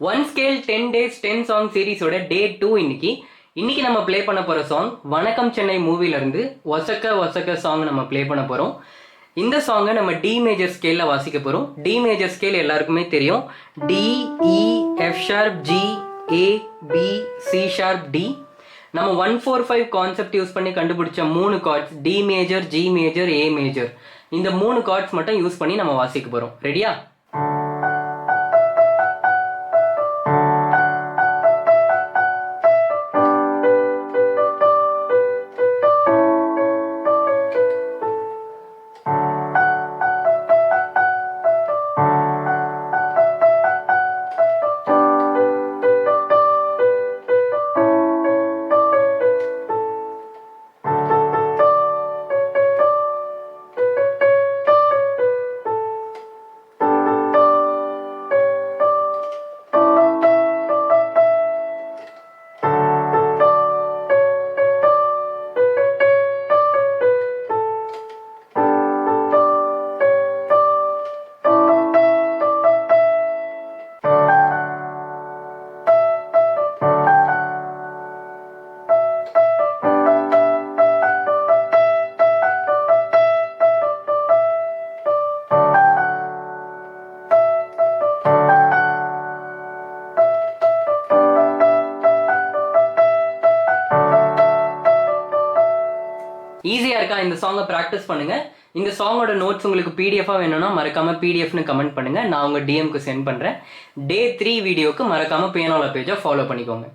One scale 10 days 10 song சீரீஸோட டே 2 இன்னைக்கு நம்ம play பண்ண போகிற சாங் வணக்கம் சென்னை மூவிலேருந்து ஒசக்க ஒசக்க சாங் நம்ம ப்ளே பண்ண போகிறோம். இந்த சாங்கை நம்ம டி மேஜர் ஸ்கேலில் வாசிக்க போகிறோம். டி மேஜர் ஸ்கேல் எல்லாருக்குமே தெரியும். D, E, F sharp, G, A, B, C sharp, D. நம்ம 145 கான்செப்ட் யூஸ் பண்ணி கண்டுபிடிச்ச 3 chords D major, G major, A major. இந்த 3 கார்ட்ஸ் மட்டும் யூஸ் பண்ணி நம்ம வாசிக்க போகிறோம். ரெடியா? ஈஸியாக இருக்கா? இந்த சாங்கை ப்ராக்டிஸ் பண்ணுங்கள். இந்த சாங்கோட நோட்ஸ் உங்களுக்கு பிடிஎஃபாக வேணும்னா மறக்காமல் பிடிஎஃப்னு கமெண்ட் பண்ணுங்கள். நான் உங்கள் டிஎம்க்கு சென்ட் பண்ணுறேன். டே 3 வீடியோக்கு மறக்காமல் பேனோலா பேஜை ஃபாலோ பண்ணிக்கோங்க.